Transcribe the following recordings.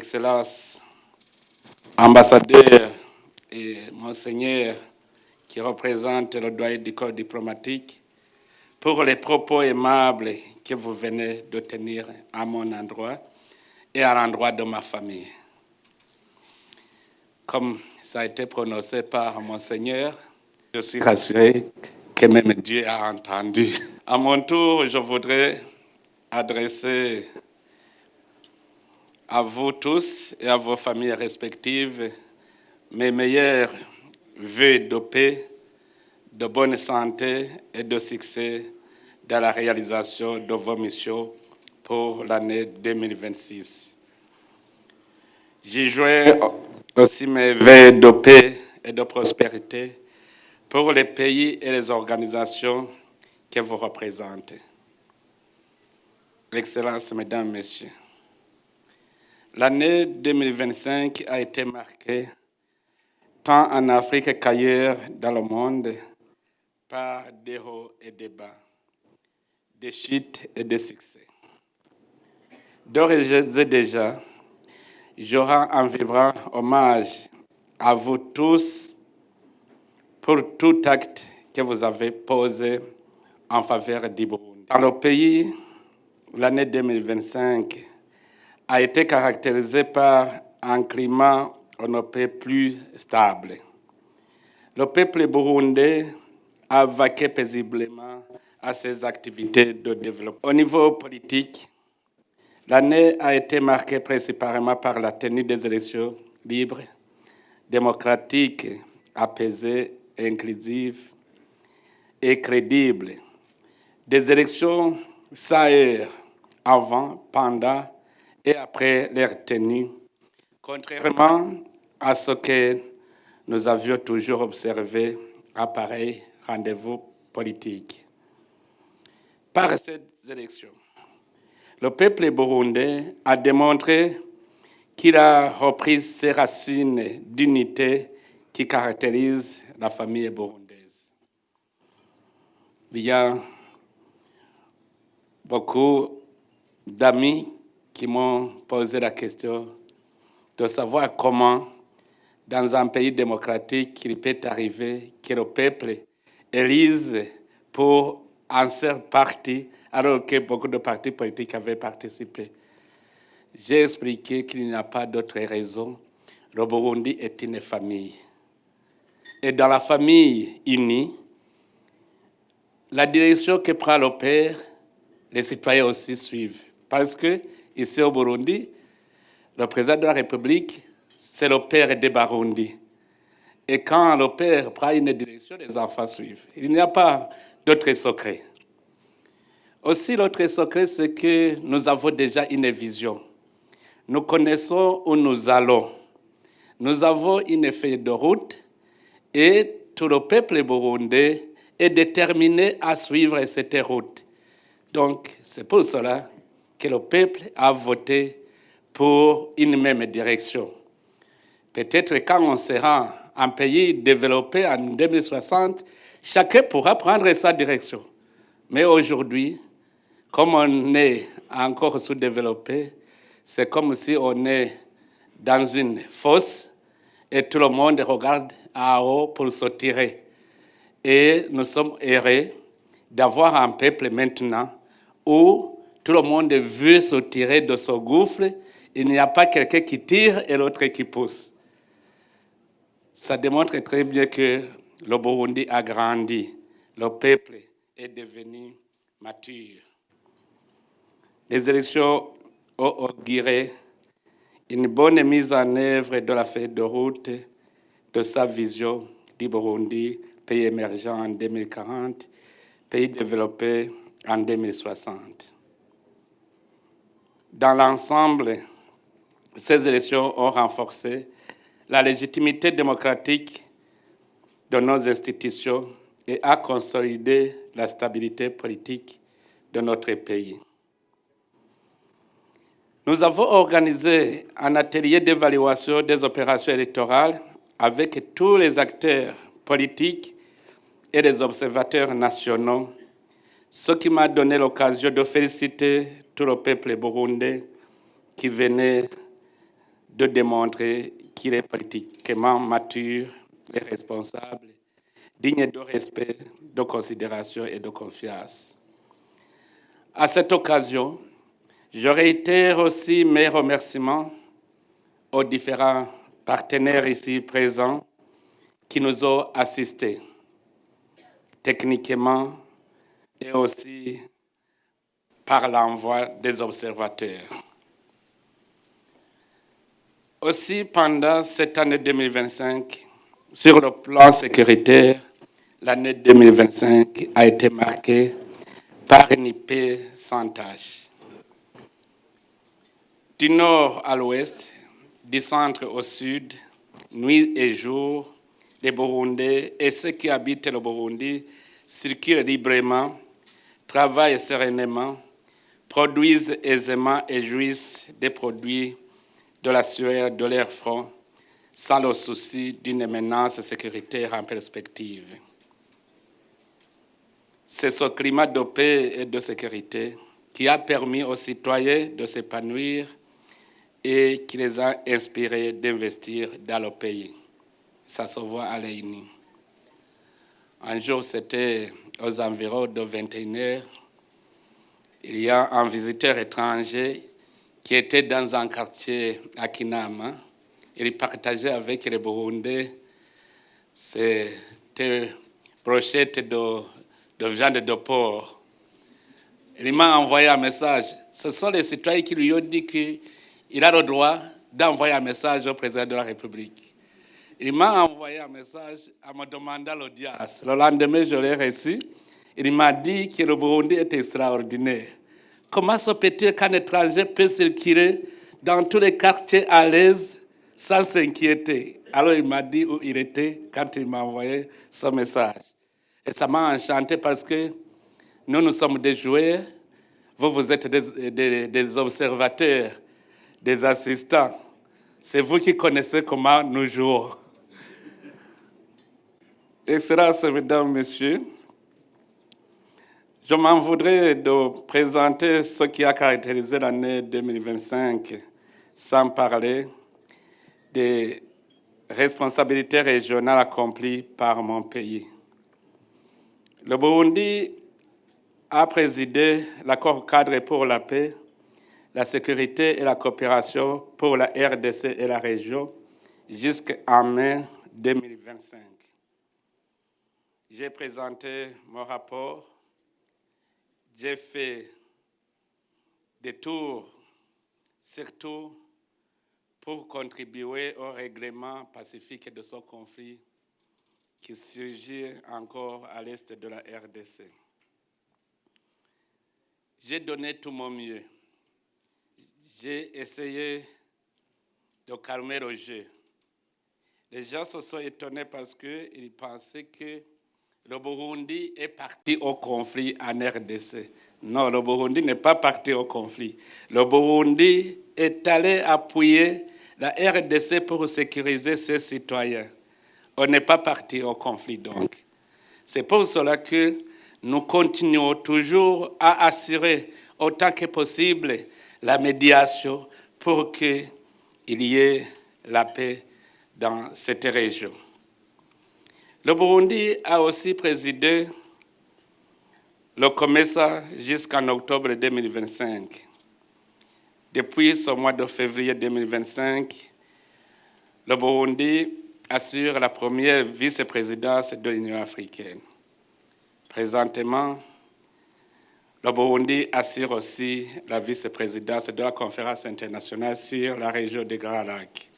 Excellence, ambassadeur et monseigneur qui représente le doyen du corps diplomatique, pour les propos aimables que vous venez de tenir à mon endroit et à l'endroit de ma famille. Comme ça a été prononcé par monseigneur, je suis rassuré que même Dieu a entendu. À mon tour, je voudrais adresser à vous tous et à vos familles respectives mes meilleurs vœux de paix, de bonne santé et de succès dans la réalisation de vos missions pour l'année 2026. J'y joins aussi mes vœux de paix et de prospérité pour les pays et les organisations que vous représentez. Excellences, Mesdames, Messieurs, l'année 2025 a été marquée, tant en Afrique qu'ailleurs dans le monde, par des hauts et des bas, des chutes et des succès. D'ores et déjà, je rends un vibrant hommage à vous tous pour tout acte que vous avez posé en faveur du Burundi. Dans le pays, l'année 2025 a été caractérisée par un climat on ne peut plus stable. Le peuple burundais a vaqué paisiblement à ses activités de développement. Au niveau politique, l'année a été marquée principalement par la tenue des élections libres, démocratiques, apaisées, inclusives et crédibles. Des élections s'aèrent avant, pendant et après leur tenue, contrairement à ce que nous avions toujours observé à pareil rendez-vous politique. Par ces élections, le peuple burundais a démontré qu'il a repris ses racines d'unité qui caractérisent la famille burundaise. Il y a beaucoup d'amis qui m'ont posé la question de savoir comment, dans un pays démocratique, il peut arriver que le peuple élise pour un seul parti, alors que beaucoup de partis politiques avaient participé. J'ai expliqué qu'il n'y a pas d'autre raison. Le Burundi est une famille. Et dans la famille unie, la direction que prend le père, les citoyens aussi suivent. Parce que ici au Burundi, le président de la République, c'est le père des Barundi. Et quand le père prend une direction, les enfants suivent. Il n'y a pas d'autre secret. Aussi, l'autre secret, c'est que nous avons déjà une vision. Nous connaissons où nous allons. Nous avons une feuille de route et tout le peuple burundais est déterminé à suivre cette route. Donc, c'est pour cela que le peuple a voté pour une même direction. Peut-être quand on sera un pays développé en 2060, chacun pourra prendre sa direction. Mais aujourd'hui, comme on est encore sous-développé, c'est comme si on est dans une fosse et tout le monde regarde en haut pour se tirer. Et nous sommes heureux d'avoir un peuple maintenant où tout le monde veut se tirer de ce gouffre. Il n'y a pas quelqu'un qui tire et l'autre qui pousse. Ça démontre très bien que le Burundi a grandi. Le peuple est devenu mature. Les élections ont auguré une bonne mise en œuvre de la feuille de route de sa vision du Burundi, pays émergent en 2040, pays développé en 2060. Dans l'ensemble, ces élections ont renforcé la légitimité démocratique de nos institutions et a consolidé la stabilité politique de notre pays. Nous avons organisé un atelier d'évaluation des opérations électorales avec tous les acteurs politiques et les observateurs nationaux, ce qui m'a donné l'occasion de féliciter tout le peuple burundais qui venait de démontrer qu'il est politiquement mature et responsable, digne de respect, de considération et de confiance. À cette occasion, je réitère aussi mes remerciements aux différents partenaires ici présents qui nous ont assistés techniquement et aussi par l'envoi des observateurs. Aussi, pendant cette année 2025, sur le plan sécuritaire, l'année 2025 a été marquée par une paix sans tâche. Du nord à l'ouest, du centre au sud, nuit et jour, les Burundais et ceux qui habitent le Burundi circulent librement, travaillent sereinement, produisent aisément et jouissent des produits de la sueur de leur front, sans le souci d'une menace sécuritaire en perspective. C'est ce climat de paix et de sécurité qui a permis aux citoyens de s'épanouir et qui les a inspirés d'investir dans le pays. Ça se voit à Léini. Un jour, c'était aux environs de 21h. Il y a un visiteur étranger qui était dans un quartier à Kinama. Il partageait avec les Burundais cette brochette de viande de porc. Il m'a envoyé un message. Ce sont les citoyens qui lui ont dit qu'il a le droit d'envoyer un message au président de la République. Il m'a envoyé un message en me demandant l'audience. Le lendemain, je l'ai reçu. Il m'a dit que le Burundi est extraordinaire. Comment se peut-il qu'un étranger peut circuler dans tous les quartiers à l'aise sans s'inquiéter? Alors il m'a dit où il était quand il m'a envoyé ce message. Et ça m'a enchanté parce que nous sommes des joueurs, vous êtes des observateurs, des assistants. C'est vous qui connaissez comment nous jouons. Excellences, mesdames, messieurs, je m'en voudrais de présenter ce qui a caractérisé l'année 2025 sans parler des responsabilités régionales accomplies par mon pays. Le Burundi a présidé l'accord cadre pour la paix, la sécurité et la coopération pour la RDC et la région jusqu'en mai 2025. J'ai présenté mon rapport, j'ai fait des tours, surtout pour contribuer au règlement pacifique de ce conflit qui surgit encore à l'est de la RDC. J'ai donné tout mon mieux. J'ai essayé de calmer le jeu. Les gens se sont étonnés parce qu'ils pensaient que le Burundi est parti au conflit en RDC. Non, le Burundi n'est pas parti au conflit. Le Burundi est allé appuyer la RDC pour sécuriser ses citoyens. On n'est pas parti au conflit donc. C'est pour cela que nous continuons toujours à assurer autant que possible la médiation pour qu'il y ait la paix dans cette région. Le Burundi a aussi présidé le COMESA jusqu'en octobre 2025. Depuis ce mois de février 2025, le Burundi assure la première vice-présidence de l'Union africaine. Présentement, le Burundi assure aussi la vice-présidence de la conférence internationale sur la région des Grands Lacs.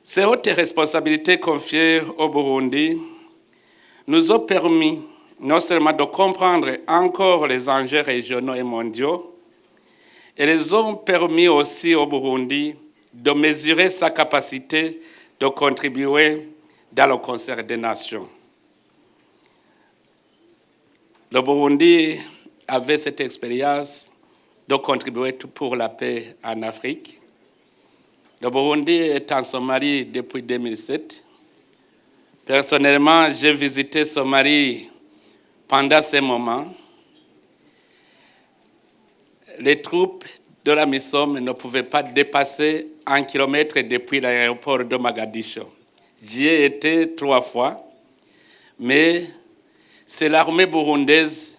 Ces hautes responsabilités confiées au Burundi nous ont permis non seulement de comprendre encore les enjeux régionaux et mondiaux, et les ont permis aussi au Burundi de mesurer sa capacité de contribuer dans le concert des nations. Le Burundi avait cette expérience de contribuer pour la paix en Afrique. Le Burundi est en Somalie depuis 2007. Personnellement, j'ai visité Somalie pendant ces moments. Les troupes de la MISOM ne pouvaient pas dépasser 1 kilomètre depuis l'aéroport de Mogadiscio. J'y ai été 3 fois, mais c'est l'armée burundaise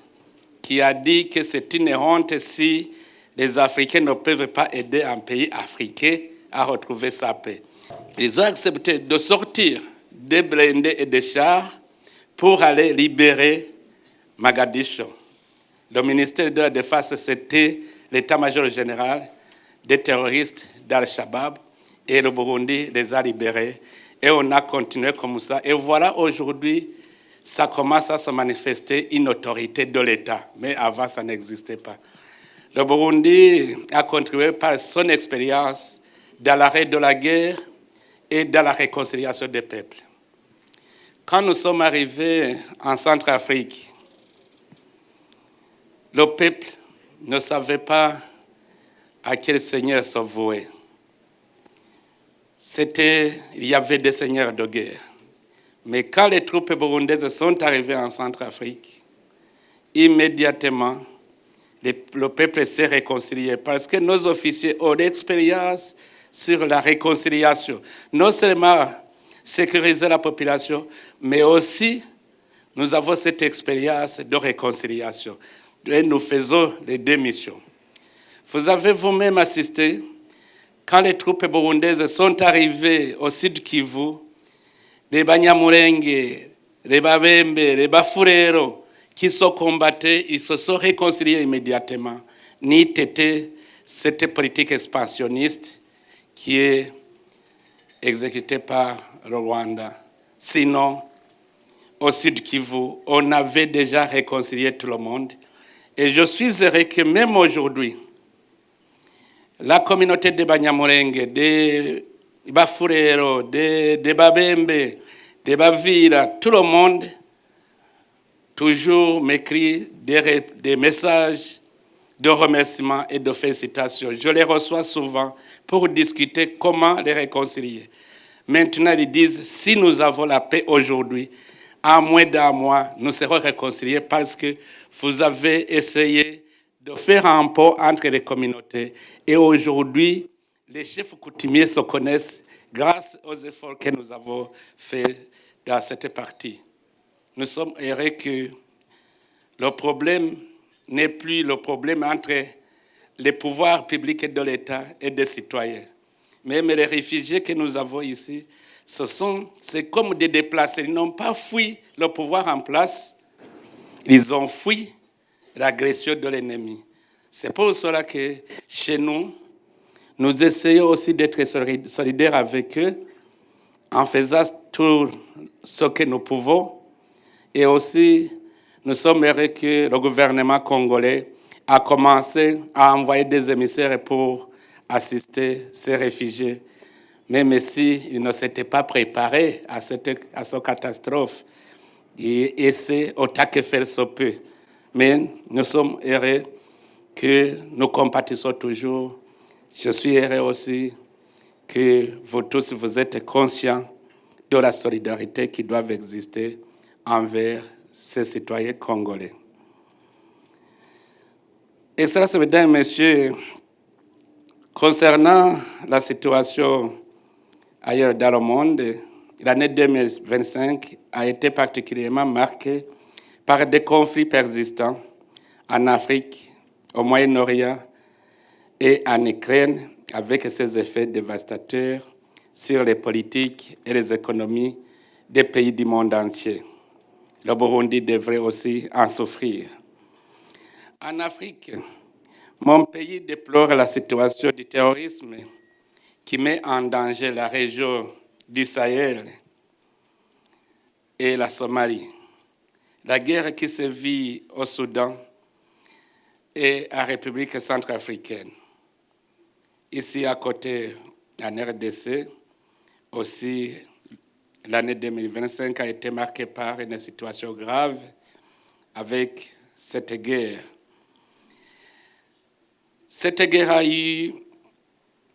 qui a dit que c'est une honte si les Africains ne peuvent pas aider un pays africain à retrouver sa paix. Ils ont accepté de sortir des blindés et des chars pour aller libérer Mogadiscio. Le ministère de la Défense, c'était l'état-major général des terroristes d'Al-Shabaab et le Burundi les a libérés. Et on a continué comme ça. Et voilà, aujourd'hui, ça commence à se manifester une autorité de l'État. Mais avant, ça n'existait pas. Le Burundi a contribué par son expérience dans l'arrêt de la guerre et dans la réconciliation des peuples. Quand nous sommes arrivés en Centrafrique, le peuple ne savait pas à quel seigneur se vouer. Il y avait des seigneurs de guerre. Mais quand les troupes burundaises sont arrivées en Centrafrique, immédiatement, le peuple s'est réconcilié parce que nos officiers ont l'expérience sur la réconciliation. Non seulement sécuriser la population, mais aussi nous avons cette expérience de réconciliation. Et nous faisons les deux missions. Vous avez vous-même assisté, quand les troupes burundaises sont arrivées au sud Kivu, les Banyamulenge, les Babembe, les Bafurero, qui sont combattus, ils se sont réconciliés immédiatement. Ni tété, cette politique expansionniste qui est exécutée par le Rwanda. Sinon, au sud Kivu, on avait déjà réconcilié tout le monde. Et je suis heureux que même aujourd'hui, la communauté de Banyamulenge, de Bafurero, de Babembe, de Bavira, tout le monde toujours m'écrit des messages de remerciements et de félicitations. Je les reçois souvent pour discuter comment les réconcilier. Maintenant, ils disent, si nous avons la paix aujourd'hui, en moins d'un mois, nous serons réconciliés parce que vous avez essayé de faire un pont entre les communautés. Et aujourd'hui, les chefs coutumiers se connaissent grâce aux efforts que nous avons faits dans cette partie. Nous sommes heureux que le problème n'est plus le problème entre les pouvoirs publics de l'État et des citoyens. Même les réfugiés que nous avons ici, c'est comme des déplacés. Ils n'ont pas fui le pouvoir en place, ils ont fui l'agression de l'ennemi. C'est pour cela que chez nous, nous essayons aussi d'être solidaires avec eux en faisant tout ce que nous pouvons. Et aussi, nous sommes heureux que le gouvernement congolais a commencé à envoyer des émissaires pour assister ces réfugiés, même s'ils ne s'étaient pas préparés à cette catastrophe. Et c'est autant que faire se peut. Mais nous sommes heureux que nous compatissons toujours. Je suis heureux aussi que vous tous, vous êtes conscients de la solidarité qui doit exister envers ces citoyens congolais. Excellences, mesdames et messieurs, concernant la situation ailleurs dans le monde, l'année 2025 a été particulièrement marquée par des conflits persistants en Afrique, au Moyen-Orient et en Ukraine, avec ses effets dévastateurs sur les politiques et les économies des pays du monde entier. Le Burundi devrait aussi en souffrir. En Afrique, mon pays déplore la situation du terrorisme qui met en danger la région du Sahel et la Somalie. La guerre qui se vit au Soudan et en République centrafricaine. Ici à côté, en RDC, aussi, l'année 2025 a été marquée par une situation grave avec cette guerre. Cette guerre a eu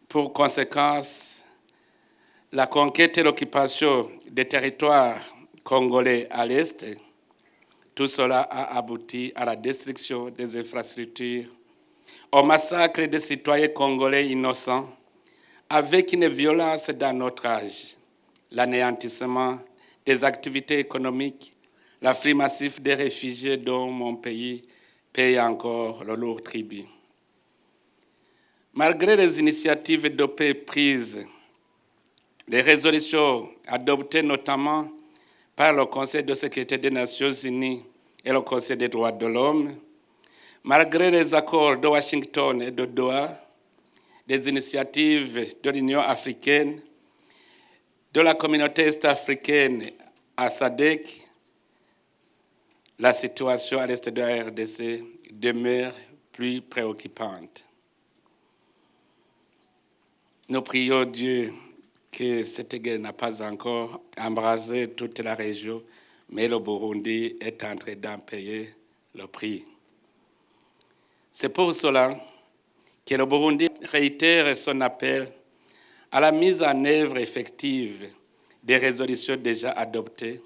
pour conséquence la conquête et l'occupation des territoires congolais à l'Est. Tout cela a abouti à la destruction des infrastructures, au massacre des citoyens congolais innocents, avec une violence dans notre âge, l'anéantissement des activités économiques, l'afflux massif des réfugiés dont mon pays paye encore le lourd tribut. Malgré les initiatives de paix prises, les résolutions adoptées notamment par le Conseil de sécurité des Nations Unies et le Conseil des droits de l'homme, malgré les accords de Washington et de Doha, les initiatives de l'Union africaine, de la communauté est-africaine à SADC, la situation à l'est de la RDC demeure plus préoccupante. Nous prions Dieu que cette guerre n'a pas encore embrasé toute la région, mais le Burundi est en train d'en payer le prix. C'est pour cela que le Burundi réitère son appel à la mise en œuvre effective des résolutions déjà adoptées,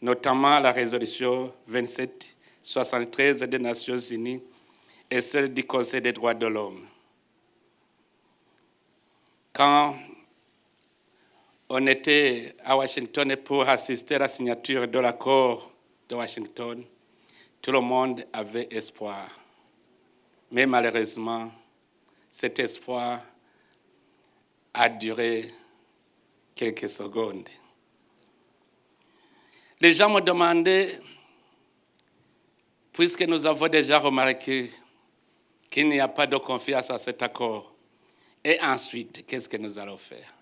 notamment la résolution 2773 des Nations Unies et celle du Conseil des droits de l'homme. Quand on était à Washington pour assister à la signature de l'accord de Washington, tout le monde avait espoir. Mais malheureusement, cet espoir a duré quelques secondes. Les gens me demandaient, puisque nous avons déjà remarqué qu'il n'y a pas de confiance à cet accord, et ensuite, qu'est-ce que nous allons faire?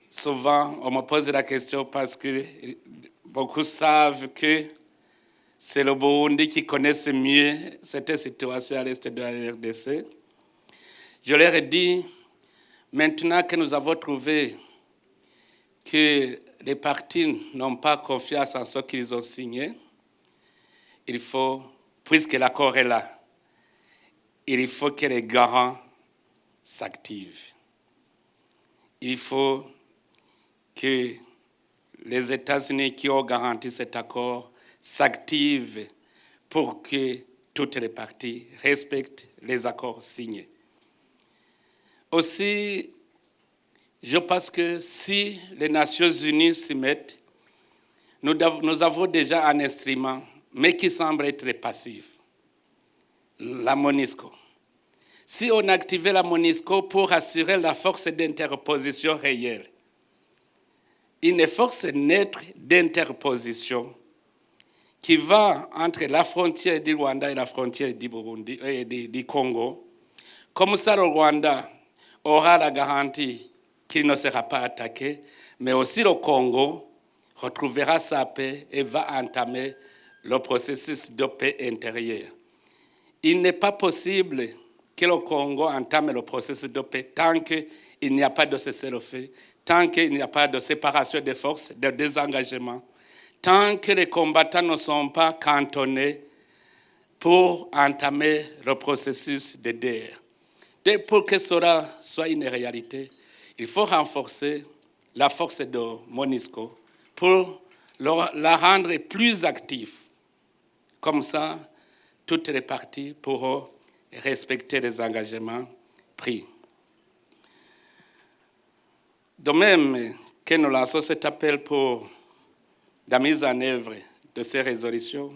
Souvent, on me pose la question parce que beaucoup savent que c'est le Burundi qui connaît mieux cette situation à l'est de la RDC. Je leur ai dit, maintenant que nous avons trouvé que les partis n'ont pas confiance en ce qu'ils ont signé, il faut, puisque l'accord est là, il faut que les garants s'activent. Il faut que les États-Unis qui ont garanti cet accord s'activent pour que toutes les parties respectent les accords signés. Aussi, je pense que si les Nations Unies s'y mettent, nous avons déjà un instrument, mais qui semble être passif, la MONUSCO. Si on activait la MONUSCO pour assurer la force d'interposition réelle, une force neutre d'interposition qui va entre la frontière du Rwanda et la frontière du Burundi et du Congo. Comme ça, le Rwanda aura la garantie qu'il ne sera pas attaqué, mais aussi le Congo retrouvera sa paix et va entamer le processus de paix intérieure. Il n'est pas possible que le Congo entame le processus de paix tant qu'il n'y a pas de cessez-le-feu, tant qu'il n'y a pas de séparation des forces, de désengagement, tant que les combattants ne sont pas cantonnés pour entamer le processus de DER. Et pour que cela soit une réalité, il faut renforcer la force de MONUSCO pour la rendre plus active. Comme ça, toutes les parties pourront respecter les engagements pris. De même que nous lançons cet appel pour la mise en œuvre de ces résolutions,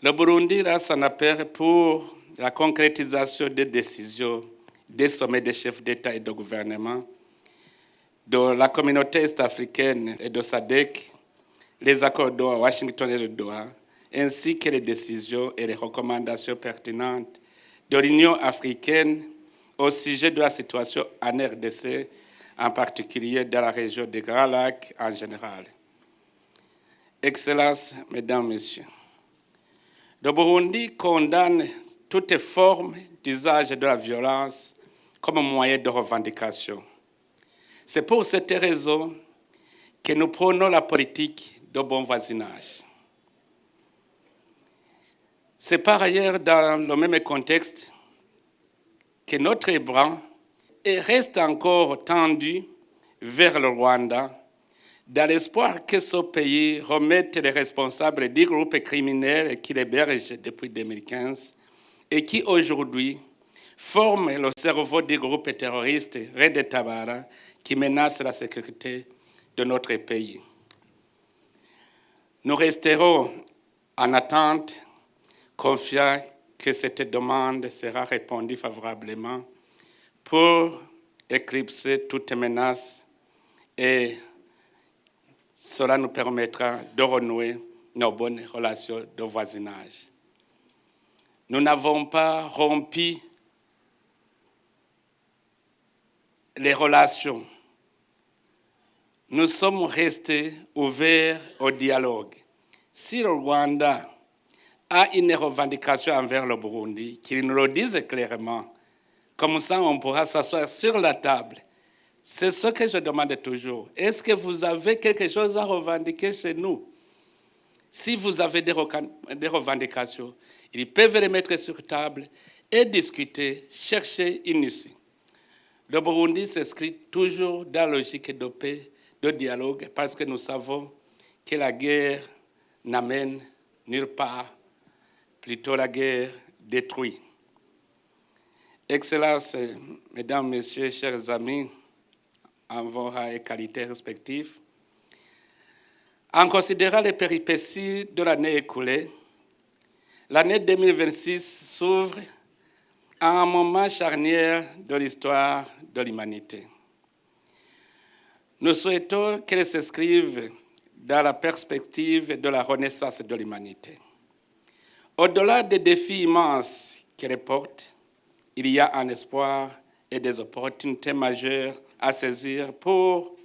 le Burundi lance un appel pour la concrétisation des décisions des sommets des chefs d'État et de gouvernement de la communauté est-africaine et de SADC, les accords de Washington et de Doha, ainsi que les décisions et les recommandations pertinentes de l'Union africaine au sujet de la situation en RDC, en particulier dans la région des Grands Lacs en général. Excellences, Mesdames, Messieurs, le Burundi condamne toute forme d'usage de la violence comme moyen de revendication. C'est pour cette raison que nous prônons la politique de bon voisinage. C'est par ailleurs dans le même contexte que notre bras reste encore tendu vers le Rwanda, dans l'espoir que ce pays remette les responsables des groupes criminels qui l'hébergent depuis 2015 et qui aujourd'hui forment le cerveau des groupes terroristes Red Tabara qui menacent la sécurité de notre pays. Nous resterons en attente, confiants que cette demande sera répondue favorablement pour éclipser toute menace et cela nous permettra de renouer nos bonnes relations de voisinage. Nous n'avons pas rompu les relations. Nous sommes restés ouverts au dialogue. Si le Rwanda a une revendication envers le Burundi, qu'il nous le dise clairement, comme ça on pourra s'asseoir sur la table. C'est ce que je demande toujours. Est-ce que vous avez quelque chose à revendiquer chez nous? Si vous avez des revendications, ils peuvent les mettre sur table et discuter, chercher une issue. Le Burundi s'inscrit toujours dans la logique de paix, de dialogue, parce que nous savons que la guerre n'amène nulle part plutôt la guerre détruit. Excellences, Mesdames, Messieurs, chers amis, en vos rangs et qualités respectives, en considérant les péripéties de l'année écoulée, l'année 2026 s'ouvre à un moment charnière de l'histoire de l'humanité. Nous souhaitons qu'elle s'inscrive dans la perspective de la renaissance de l'humanité. Au-delà des défis immenses qu'elle porte, il y a un espoir et des opportunités majeures à saisir pour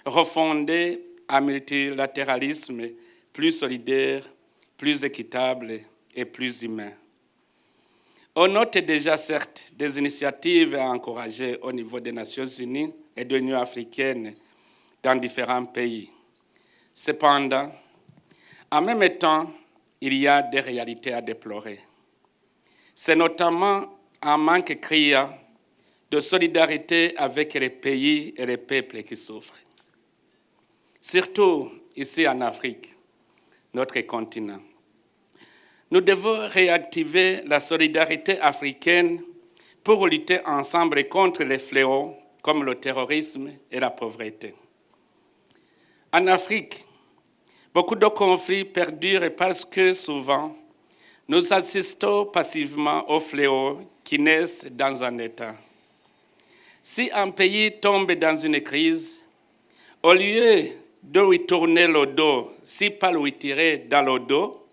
refonder un multilatéralisme plus solidaire, plus équitable et plus humain. On note déjà certes des initiatives à encourager au niveau des Nations Unies et de l'Union africaine dans différents pays. Cependant, en même temps, il y a des réalités à déplorer. C'est notamment un manque criant de solidarité avec les pays et les peuples qui souffrent. Surtout ici en Afrique, notre continent. Nous devons réactiver la solidarité africaine pour lutter ensemble contre les fléaux comme le terrorisme et la pauvreté. En Afrique, beaucoup de conflits perdurent parce que souvent, nous assistons passivement aux fléaux qui naissent dans un État. Si un pays tombe dans une crise, au lieu de lui tourner le dos, si pas lui tirer dans le dos,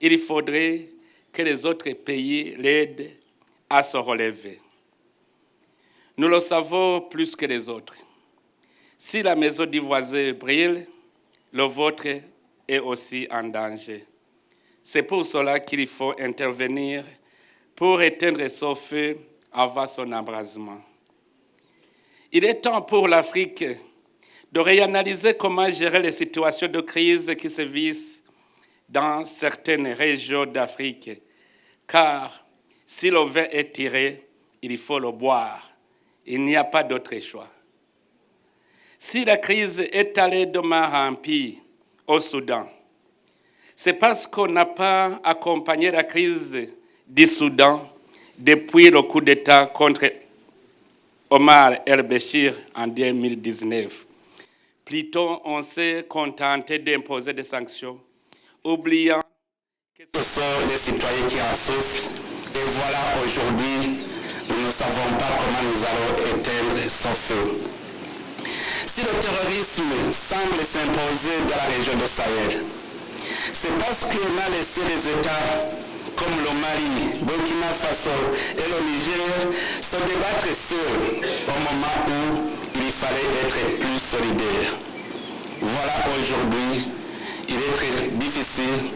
il faudrait que les autres pays l'aident à se relever. Nous le savons plus que les autres. Si la maison du voisin brûle, le vôtre est aussi en danger. C'est pour cela qu'il faut intervenir pour éteindre ce feu avant son embrasement. Il est temps pour l'Afrique de réanalyser comment gérer les situations de crise qui se vivent dans certaines régions d'Afrique, car si le vin est tiré, il faut le boire. Il n'y a pas d'autre choix. Si la crise est allée de mal en pire au Soudan, c'est parce qu'on n'a pas accompagné la crise du Soudan depuis le coup d'État contre Omar el-Béchir en 2019. Plutôt, on s'est contenté d'imposer des sanctions, oubliant que ce sont les citoyens qui en souffrent. Et voilà, aujourd'hui, nous ne savons pas comment nous allons éteindre ce feu. Si le terrorisme semble s'imposer dans la région de Sahel, c'est parce qu'on a laissé les États comme le Mali, Burkina Faso et le Niger se débattre seuls au moment où il fallait être plus solidaire. Voilà, aujourd'hui, il est très difficile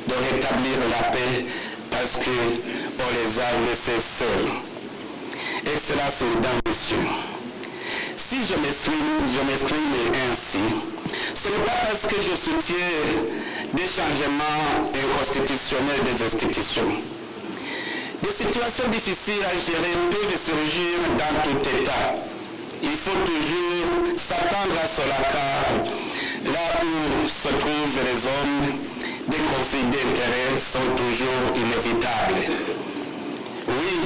de rétablir la paix parce qu'on les a laissés seuls. Excellences, Mesdames, Messieurs, si je m'exprime ainsi, ce n'est pas parce que je soutiens des changements inconstitutionnels des institutions. Des situations difficiles à gérer peuvent surgir dans tout État. Il faut toujours s'attendre à cela car là où se trouvent les hommes, des conflits d'intérêts sont toujours inévitables. Oui,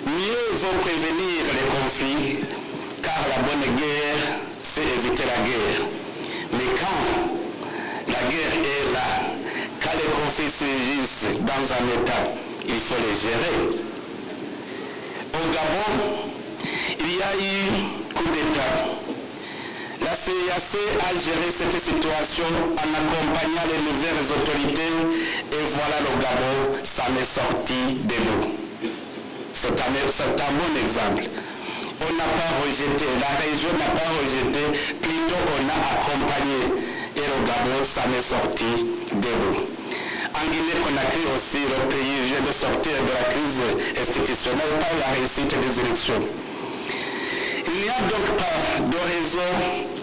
mieux vaut prévenir les conflits car la bonne guerre, c'est éviter la guerre. Mais quand la guerre est là, quand les conflits surgissent dans un État, il faut les gérer. Au Gabon, il y a eu coup d'État. La CEAC a géré cette situation en accompagnant les nouvelles autorités et voilà le Gabon s'en est sorti debout. C'est un bon exemple. On n'a pas rejeté, la région n'a pas rejeté, plutôt on a accompagné et le Gabon s'en est sorti debout. En Guinée-Conakry aussi, le pays vient de sortir de la crise institutionnelle par la réussite des élections. Il n'y a donc pas de raison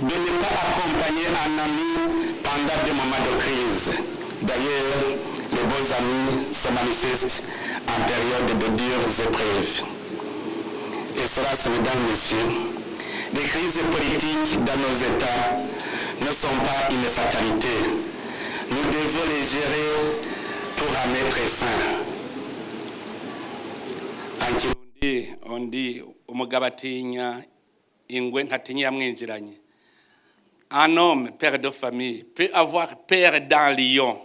de ne pas accompagner un ami pendant des moments de crise. D'ailleurs, les bons amis se manifestent en période de dures épreuves. Et cela, mesdames, messieurs, les crises politiques dans nos États ne sont pas une fatalité. Nous devons les gérer pour en mettre fin. En Kirundi, on dit umugabo atinya ingwe ntatinya yamwinjiranye. Un homme, père de famille, peut avoir peur d'un lion,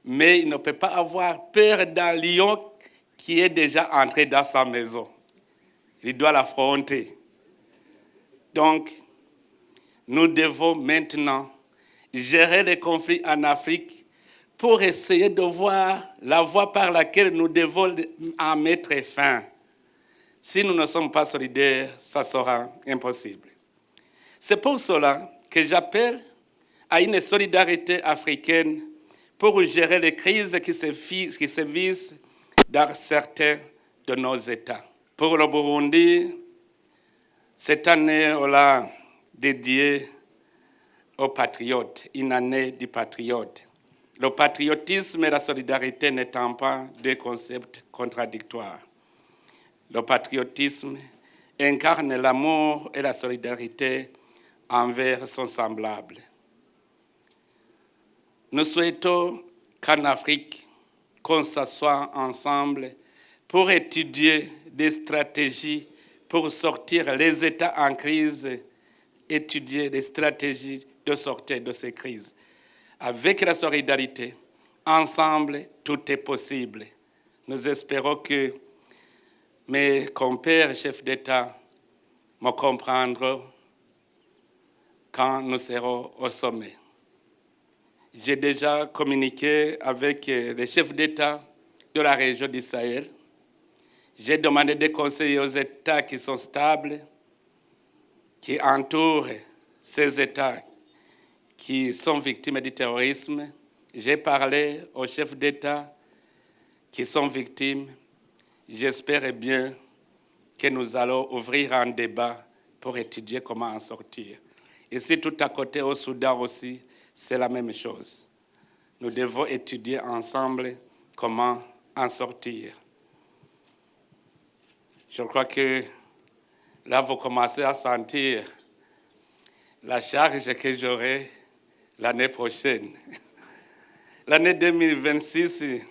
mais il ne peut pas avoir peur d'un lion qui est déjà entré dans sa maison. Il doit l'affronter. Donc, nous devons maintenant gérer les conflits en Afrique pour essayer de voir la voie par laquelle nous devons en mettre fin. Si nous ne sommes pas solidaires, ça sera impossible. C'est pour cela que j'appelle à une solidarité africaine pour gérer les crises qui se vissent dans certains de nos États. Pour le Burundi, cette année, on l'a dédiée aux patriotes, une année du patriote. Le patriotisme et la solidarité n'étant pas deux concepts contradictoires. Le patriotisme incarne l'amour et la solidarité envers son semblable. Nous souhaitons qu'en Afrique, qu'on s'assoie ensemble pour étudier des stratégies pour sortir les États en crise, étudier des stratégies de sortir de ces crises. Avec la solidarité, ensemble, tout est possible. Nous espérons que mes compères chefs d'État me comprendront quand nous serons au sommet. J'ai déjà communiqué avec les chefs d'État de la région du Sahel. J'ai demandé des conseils aux États qui sont stables, qui entourent ces États qui sont victimes du terrorisme. J'ai parlé aux chefs d'État qui sont victimes. J'espère bien que nous allons ouvrir un débat pour étudier comment en sortir. Ici, tout à côté, au Soudan aussi, c'est la même chose. Nous devons étudier ensemble comment en sortir. Je crois que là, vous commencez à sentir la charge que j'aurai l'année prochaine. L'année 2026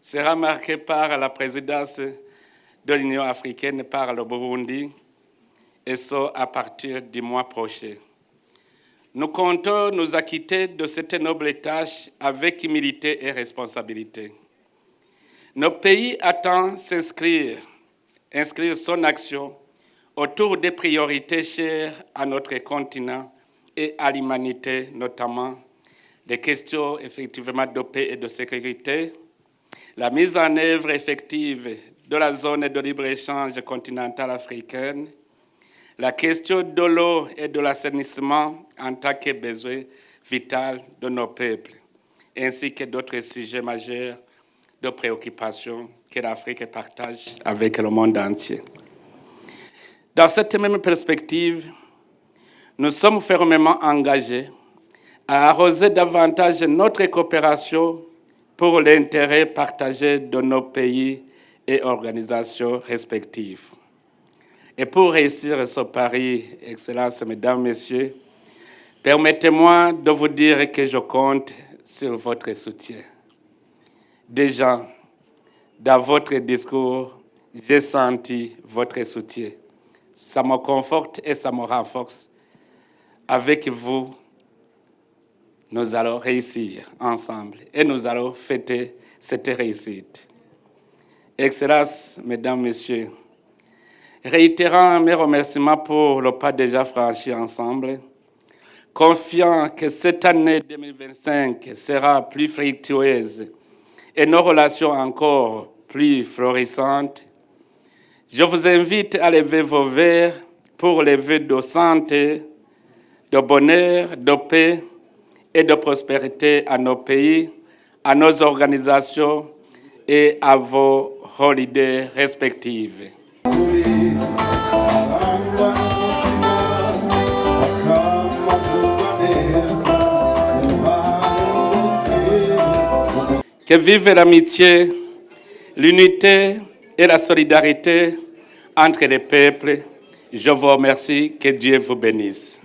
sera marquée par la présidence de l'Union africaine par le Burundi, et ça à partir du mois prochain. Nous comptons nous acquitter de cette noble tâche avec humilité et responsabilité. Notre pays attend inscrire son action autour des priorités chères à notre continent et à l'humanité, notamment les questions effectivement de paix et de sécurité, la mise en œuvre effective de la zone de libre-échange continentale africaine, la question de l'eau et de l'assainissement en tant que besoin vital de nos peuples, ainsi que d'autres sujets majeurs de préoccupation que l'Afrique partage avec le monde entier. Dans cette même perspective, nous sommes fermement engagés à arroser davantage notre coopération pour l'intérêt partagé de nos pays et organisations respectives. Et pour réussir ce pari, Excellences, Mesdames, Messieurs, permettez-moi de vous dire que je compte sur votre soutien. Déjà, dans votre discours, j'ai senti votre soutien. Ça me conforte et ça me renforce. Avec vous, nous allons réussir ensemble et nous allons fêter cette réussite. Excellences, Mesdames, Messieurs, réitérant mes remerciements pour le pas déjà franchi ensemble, confiant que cette année 2025 sera plus fructueuse et nos relations encore plus florissantes, je vous invite à lever vos verres pour les vœux de santé, de bonheur, de paix et de prospérité à nos pays, à nos organisations et à vos holidays respectives. Que vive l'amitié, l'unité et la solidarité entre les peuples. Je vous remercie. Que Dieu vous bénisse.